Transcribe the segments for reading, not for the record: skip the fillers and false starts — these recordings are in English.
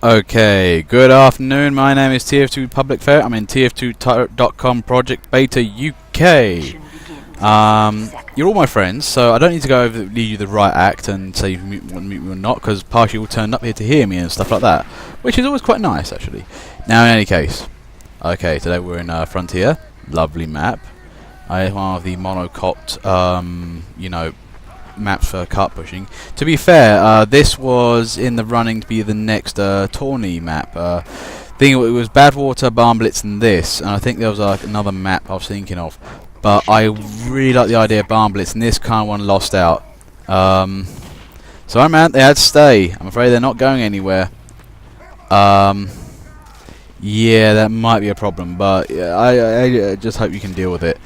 Okay, good afternoon. My name is TF2 Public Fair. I'm in TF2.com Project Beta UK. You're all my friends, so I don't need to go over lead you the right act and say if you want to meet me or not, because partially you all turned up here to hear me and stuff like that, which is always quite nice, actually. Now, in any case, okay, today we're in Frontier. Lovely map. I have one of the monocopped, maps for kart pushing. To be fair, this was in the running to be the next tourney map. It was Badwater, Barn Blitz and this, and I think there was another map I was thinking of, but I really like the idea of Barn Blitz, and this kind of one lost out. Sorry man, they had to stay. I'm afraid they're not going anywhere. Yeah, that might be a problem, but yeah, I just hope you can deal with it.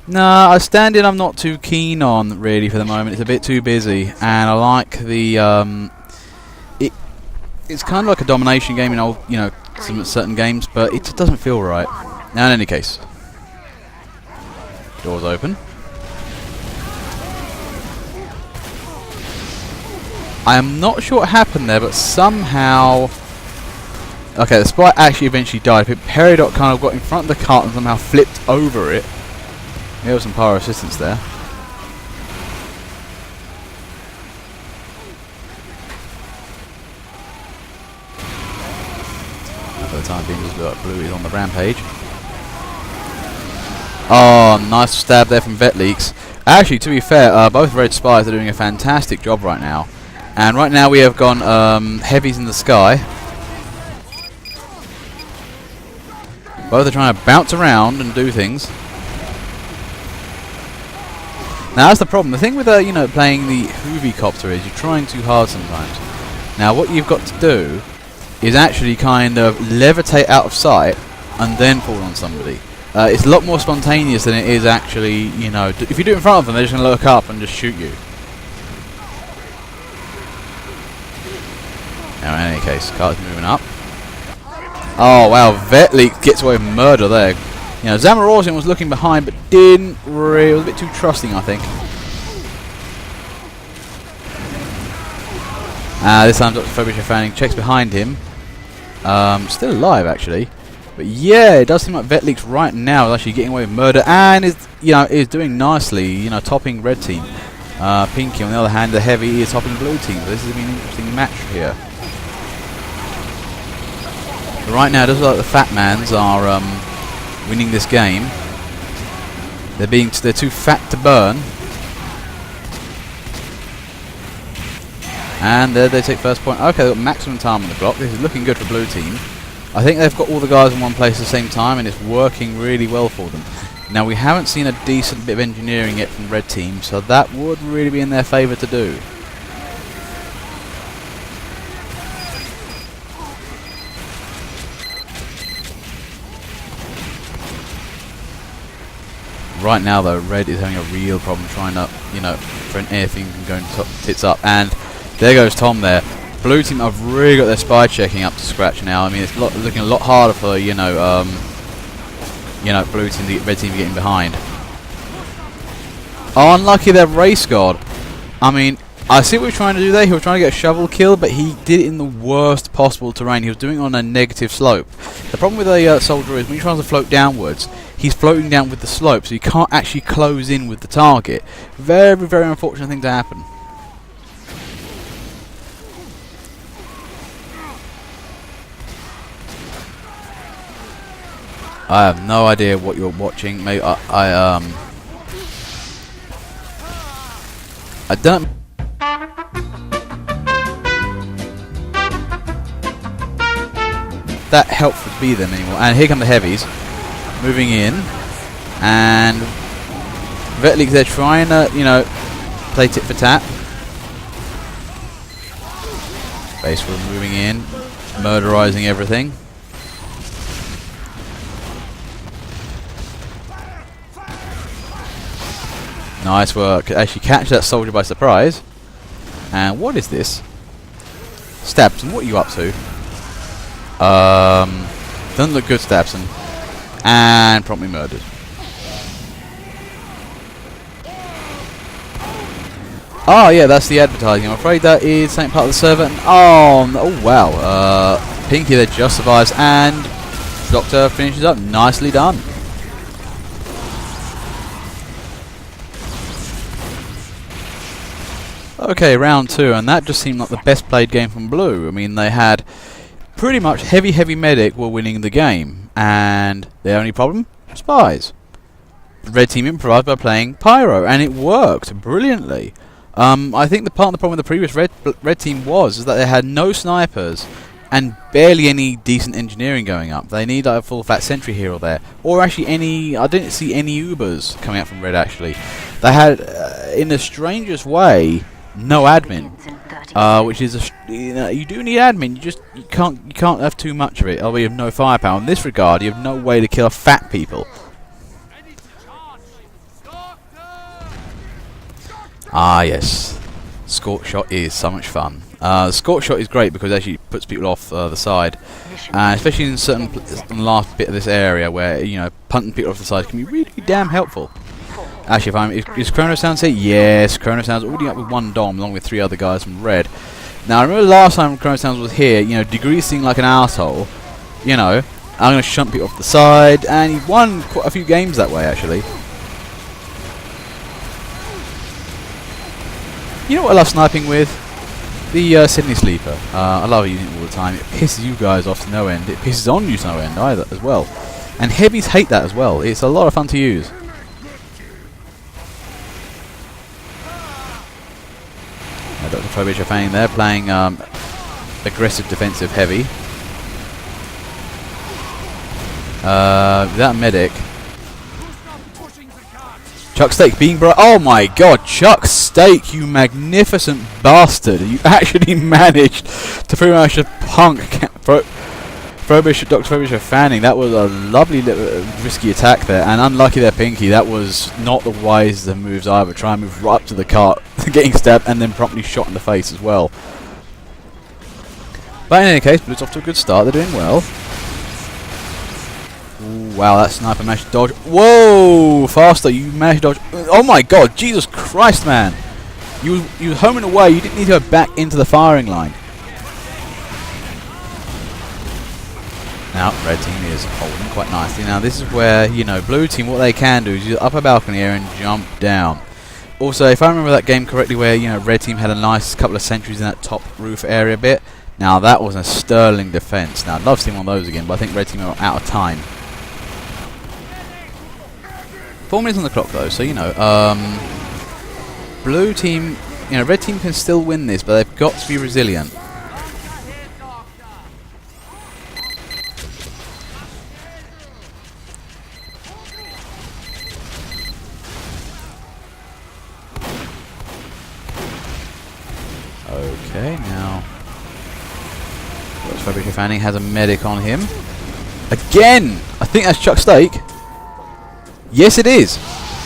Nah, standing I'm not too keen on really for the moment. It's a bit too busy, and I like the it's kind of like a domination game in old, some certain games, but it just doesn't feel right. Now, in any case, doors open. I am not sure what happened there, but somehow, okay, the sprite actually eventually died. But Peridot kind of got in front of the cart and somehow flipped over it. There was some power assistance there. For the time being, just look like Blue is on the rampage. Oh, nice stab there from Vetleaks. Actually, to be fair, both Red Spies are doing a fantastic job right now. And right now we have gone heavies in the sky. Both are trying to bounce around and do things. Now that's the problem. The thing with playing the Hoovy-copter is you're trying too hard sometimes. Now what you've got to do is actually kind of levitate out of sight and then fall on somebody. It's a lot more spontaneous than it is actually, if you do it in front of them, they're just going to look up and just shoot you. Now in any case, car's moving up. Oh wow, Vetleak gets away with murder there. Zamarosian was looking behind, but didn't really. It was a bit too trusting, I think. This time, Dr. Frobisher Fanning checks behind him. Still alive, actually. But yeah, it does seem like Vetleak's right now is actually getting away with murder, and is doing nicely. Topping red team. Pinky, on the other hand, the heavy is topping blue team. So this is going to be an interesting match here. But right now, it does look like the Fat Mans are winning this game. They're too fat to burn. And there they take first point. Okay, they've got maximum time on the clock. This is looking good for blue team. I think they've got all the guys in one place at the same time, and it's working really well for them. Now we haven't seen a decent bit of engineering yet from red team, so that would really be in their favour to do. Right now, though, red is having a real problem trying to, for anything going tits up. And there goes Tom there. Blue team have really got their spy checking up to scratch now. I mean, it's looking a lot harder for, blue team to get red team getting behind. Oh, unlucky their race god. I mean, I see what he was trying to do there. He was trying to get a shovel kill, but he did it in the worst possible terrain. He was doing it on a negative slope. The problem with a soldier is when he tries to float downwards, he's floating down with the slope, so you can't actually close in with the target. Very, very unfortunate thing to happen. I have no idea what you're watching. Maybe I don't. That helpful to be them anymore. And here come the heavies. Moving in, and Vetleak, they're trying to, play tit for tat. Basically moving in, murderizing everything. Nice work. Actually catch that soldier by surprise. And what is this? Stabson, what are you up to? Doesn't look good, Stabson. And promptly murdered. Oh yeah, that's the advertising. I'm afraid that is something part of the server. Oh wow. Pinky there just survives, and Doctor finishes up. Nicely done. Okay, round 2, and that just seemed like the best played game from Blue. I mean, they had pretty much heavy medic were winning the game, and the only problem? Spies. Red team improvised by playing Pyro, and it worked brilliantly. I think the problem with the previous red team is that they had no snipers and barely any decent engineering going up. They need like, a full fat sentry here or there, or actually any. I didn't see any Ubers coming out from red. Actually, they had, in the strangest way, no admin, which is you do need admin. You can't have too much of it. Or you have no firepower. In this regard, you have no way to kill fat people. Ah yes, Scorch Shot is so much fun. Scorch Shot is great because it actually puts people off the side, especially in certain the last bit of this area where punting people off the side can be really damn helpful. Actually, is Chronosounds here? Yes, Chronosounds already up with 1 dom along with 3 other guys from red. Now I remember last time Chronosounds was here, degreasing like an asshole. I'm going to shunt people off the side, and he won quite a few games that way actually. You know what I love sniping with? The Sydney Sleeper. I love using it all the time. It pisses you guys off to no end. It pisses on you to no end either as well. And heavies hate that as well. It's a lot of fun to use. Dr. Frobisher fanning there, playing aggressive defensive heavy. Without a medic. Chuck Steak being oh my god, Chuck Steak, you magnificent bastard. You actually managed to pretty much punk Dr. Frobisher fanning. That was a lovely risky attack there, and unlucky there Pinky. That was not the wisest of moves either. Try and move right up to the cart, getting stabbed, and then promptly shot in the face as well. But in any case, Blue's off to a good start. They're doing well. Ooh, wow, that sniper managed to dodge. Whoa! Faster, you managed to dodge. Oh my god, Jesus Christ, man! You were homing away, you didn't need to go back into the firing line. Now, red team is holding quite nicely. Now, this is where, blue team, what they can do is use up a balcony area and jump down. Also, if I remember that game correctly, where, red team had a nice couple of sentries in that top roof area bit. Now, that was a sterling defense. Now, I'd love to see one of those again, but I think red team are out of time. 4 minutes on the clock though, so blue team, red team can still win this, but they've got to be resilient. Okay, now Fabrica Fanning has a medic on him. Again! I think that's Chuck Steak. Yes, it is.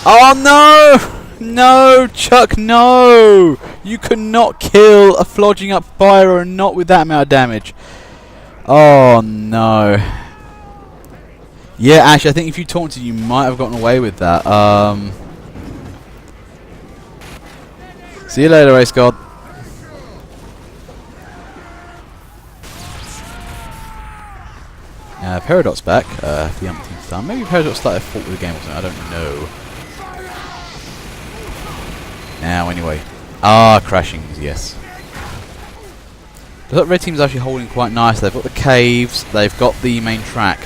Oh no! No, Chuck, no! You cannot kill a flodging up fire and not with that amount of damage. Oh no. Yeah, actually, I think if you taunted, you might have gotten away with that. See you later, Ace God. Peridot's back, the umpteenth time. Maybe Peridot started fault with the game or something, I don't know. Now, anyway. Crashings, yes. The red team's actually holding quite nice. They've got the caves, they've got the main track.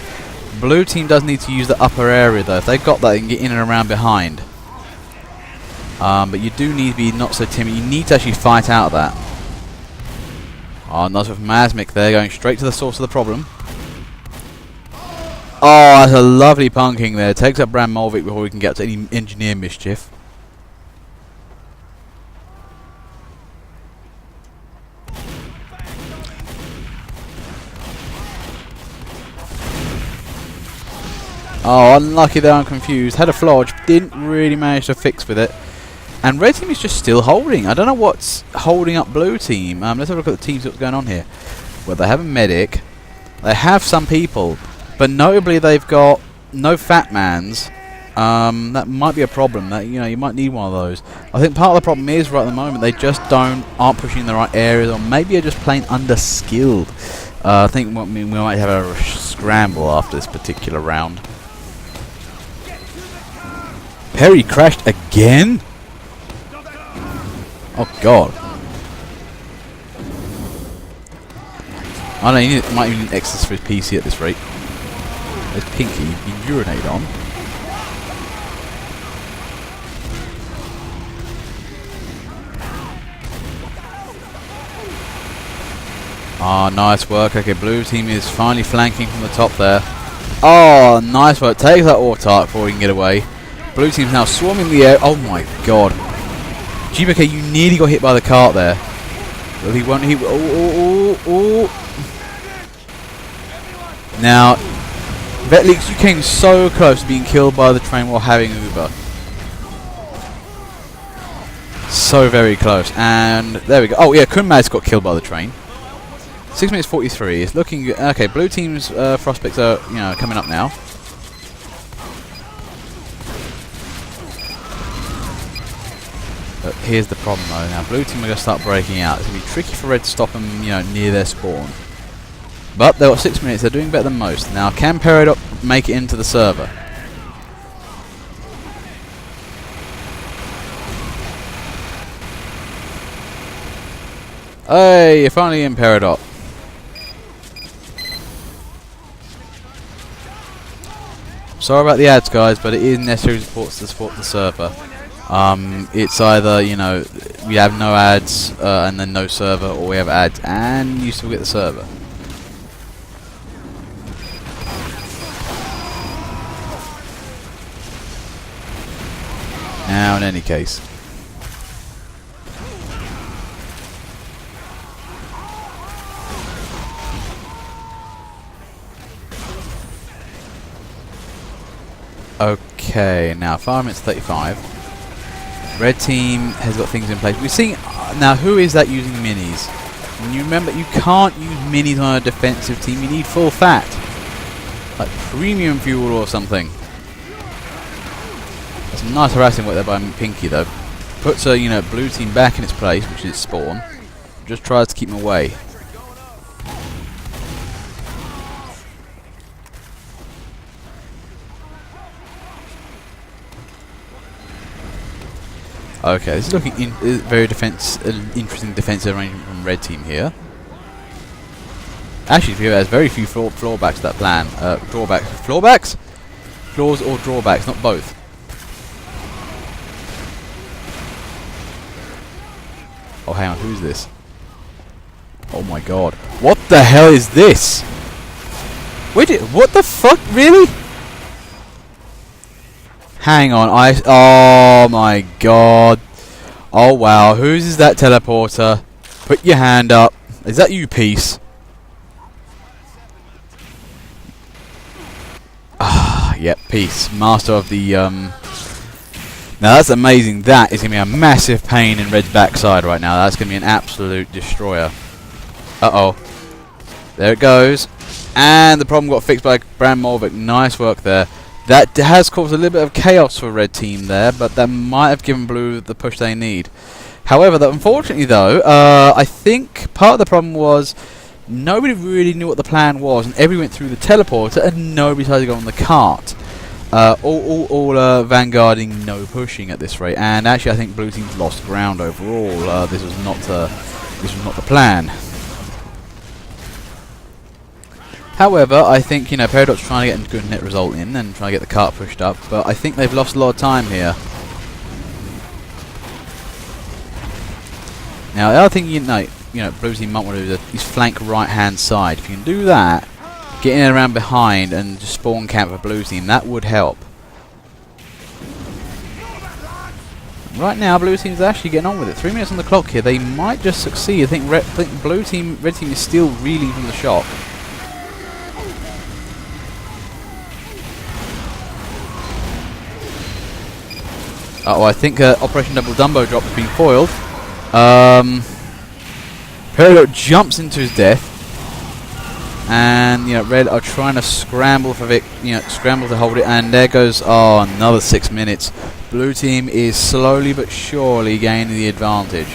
Blue team does need to use the upper area though. If they've got that, they can get in and around behind. But you do need to be not so timid. You need to actually fight out of that. Oh, nice with Masmic there, going straight to the source of the problem. Oh, that's a lovely punking there. Takes up Bram Molvik before we can get to any engineer mischief. Oh, unlucky there, I'm confused. Had a flodge, didn't really manage to fix with it. And red team is just still holding. I don't know what's holding up blue team. Let's have a look at the teams, what's going on here. Well, they have a medic. They have some people. But notably, they've got no fat mans, That might be a problem. That you might need one of those. I think part of the problem is right at the moment they just aren't pushing in the right areas, or maybe are just plain underskilled. I think we might have a scramble after this particular round. Perry crashed again? Oh god. I don't know, he might even need access for his PC at this rate. There's Pinky, you can urinate on. Ah, nice work. Okay, blue team is finally flanking from the top there. Oh, nice work. Take that autark before we can get away. Blue team's now swarming the air. Oh my god. GBK, you nearly got hit by the cart there. Well, he won't. Oh. Now, Vetlix, you came so close to being killed by the train while having Uber. So very close. And there we go. Oh yeah, Kunmaz got killed by the train. 6 minutes 43. It's looking good. Okay, blue team's prospects are coming up now. But here's the problem though. Now blue team are going to start breaking out. It's going to be tricky for red to stop them near their spawn. But they've got 6 minutes. They're doing better than most. Now can Peridot make it into the server? Hey, you're finally in Peridot. Sorry about the ads, guys, but it is necessary to support the server. It's either we have no ads and then no server, or we have ads and you still get the server. Now, in any case. Okay, now 5 minutes 35. Red team has got things in place. We're seeing now who is that using minis? And you remember you can't use minis on a defensive team. You need full fat, like premium fuel or something. That's some nice harassing work there by Pinky though. Puts blue team back in its place, which is spawn. Just tries to keep them away. Okay, this is looking very interesting defensive arrangement from red team here. Actually, there's very few floorbacks to that plan. Floorbacks? Floors or drawbacks, not both. Oh, hang on, who's this? Oh my god. What the hell is this? What the fuck? Really? Hang on, oh my god. Oh wow, whose is that teleporter? Put your hand up. Is that you, Peace? Ah, yep, Peace. Master of the, Now that's amazing. That is going to be a massive pain in Red's backside right now. That's going to be an absolute destroyer. Uh-oh. There it goes. And the problem got fixed by Bram Molvik. Nice work there. That has caused a little bit of chaos for red team there, but that might have given blue the push they need. However, unfortunately though, I think part of the problem was nobody really knew what the plan was, and everybody went through the teleporter, and nobody tried to go on the cart. All vanguarding, no pushing at this rate, and actually I think blue team's lost ground overall. This was not the plan. However, I think Peridot's trying to get a good net result in and trying to get the cart pushed up, but I think they've lost a lot of time here. Now the other thing blue team might want to do is flank right hand side. If you can do that, get in and around behind and just spawn camp for blue team, that would help. Right now, blue team's actually getting on with it. 3 minutes on the clock here. They might just succeed. I think red team is still reeling from the shock. Uh oh, I think Operation Double Dumbo Drop has been foiled. Peridot jumps into his death. And red are trying to scramble for scramble to hold it, and there goes another 6 minutes. Blue team is slowly but surely gaining the advantage.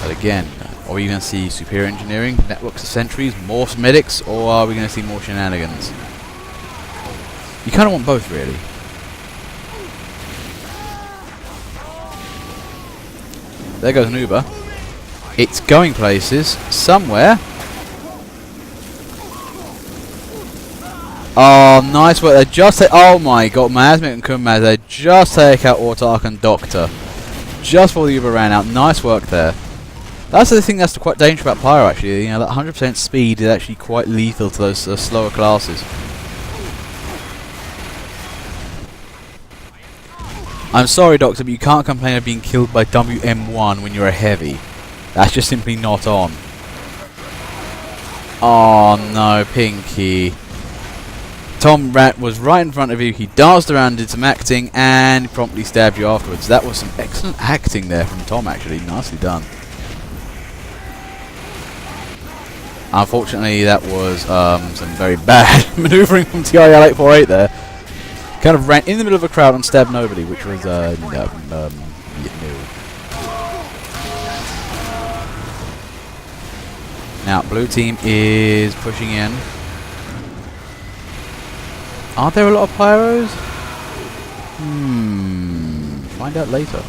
But again, are we going to see superior engineering, networks of sentries, more medics, or are we going to see more shenanigans? You kind of want both, really. There goes an Uber. It's going places, somewhere. Oh, nice work. They just oh my god, Mazmik and Kunmaz, they just take out Autark and Doctor. Just before the Uber ran out. Nice work there. That's the thing that's quite dangerous about Pyro, actually. That 100% speed is actually quite lethal to those slower classes. I'm sorry, Doctor, but you can't complain of being killed by WM1 when you're a heavy. That's just simply not on. Oh no, Pinky. Tom Rat was right in front of you. He danced around, did some acting, and promptly stabbed you afterwards. That was some excellent acting there from Tom, actually. Nicely done. Unfortunately, that was some very bad maneuvering from TIL-848 there. Kind of ran in the middle of a crowd and stabbed nobody, which was no. Now, blue team is pushing in. Are there a lot of pyros? Find out later.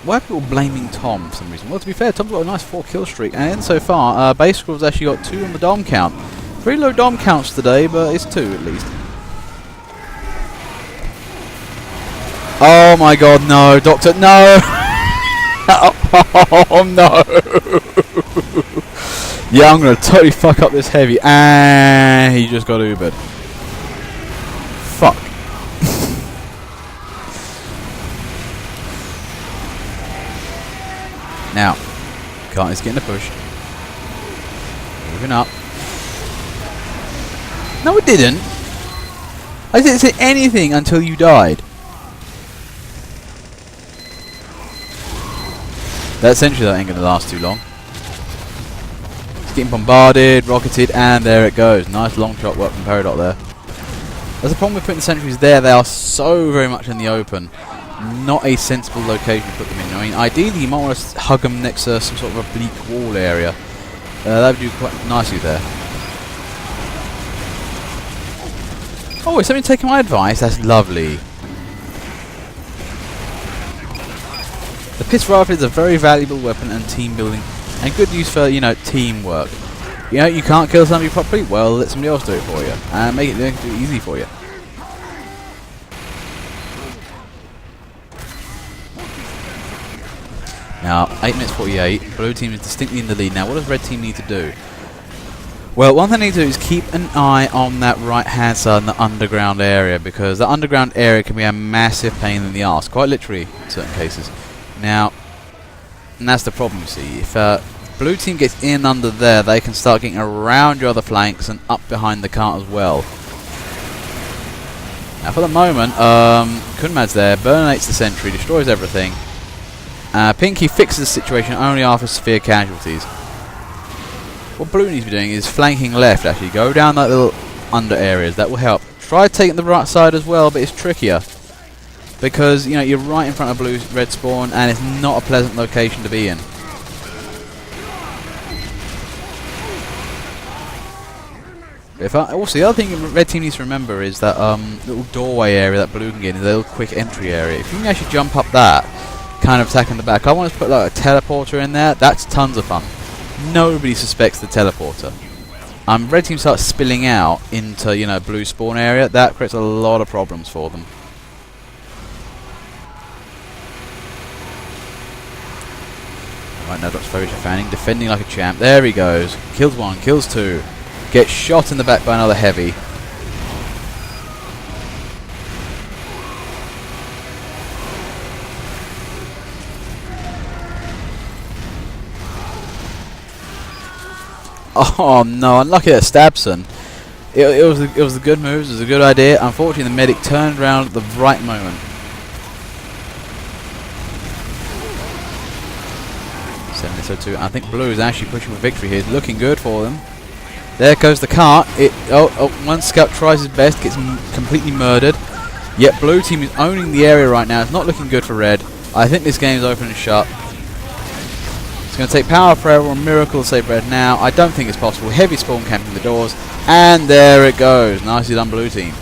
Why are people blaming Tom for some reason? Well, to be fair, Tom's got a nice 4-kill streak, and so far, Base Squad's actually got 2 on the Dom count. Very low Dom counts today, but it's 2 at least. Oh my god, no, Doctor, no! Oh no! Yeah, I'm gonna totally fuck up this heavy, and he just got Ubered. Fuck. Now, Kart is getting a push. Moving up. No, it didn't. I didn't say anything until you died. That sentry that ain't going to last too long. It's getting bombarded, rocketed, and there it goes. Nice long shot work from Peridot there. There's a problem with putting the sentries there. They are so very much in the open. Not a sensible location to put them in. I mean, ideally you might want to hug them next to some sort of a bleak wall area. That would do quite nicely there. Oh, is somebody taking my advice? That's lovely. The Piss Rifle is a very valuable weapon and team building, and good use for, teamwork. You can't kill somebody properly? Well, let somebody else do it for you, and make it easy for you. Now, 8 minutes 48, blue team is distinctly in the lead. Now, what does red team need to do? Well, one thing they need to do is keep an eye on that right-hand side in the underground area, because the underground area can be a massive pain in the arse, quite literally in certain cases. Now, and that's the problem, you see. If blue team gets in under there, they can start getting around your other flanks and up behind the cart as well. Now, for the moment, Kunmad's there, burninates the sentry, destroys everything. Pinky fixes the situation only after severe casualties. What blue needs to be doing is flanking left, actually. Go down that little under areas. That will help. Try taking the right side as well, but it's trickier. Because, you're right in front of red spawn, and it's not a pleasant location to be in. Also, the other thing red team needs to remember is that little doorway area that blue can get in, the little quick entry area. If you can actually jump up that, kind of attacking the back. I want to put like a teleporter in there. That's tons of fun. Nobody suspects the teleporter. Red team starts spilling out into blue spawn area. That creates a lot of problems for them. Right now, Dr. Fovich fanning, defending like a champ. There he goes. Kills 1, kills 2. Gets shot in the back by another heavy. Oh no, unlucky at Stabson. It was the good moves. It was a good idea. Unfortunately, the medic turned around at the right moment. 7-2. I think blue is actually pushing for victory here. Looking good for them. There goes the cart. One scout tries his best, gets completely murdered. Yet blue team is owning the area right now. It's not looking good for red. I think this game is open and shut. It's going to take power prayer or miracle to save red now. I don't think it's possible. Heavy spawn camping the doors. And there it goes. Nicely done blue team.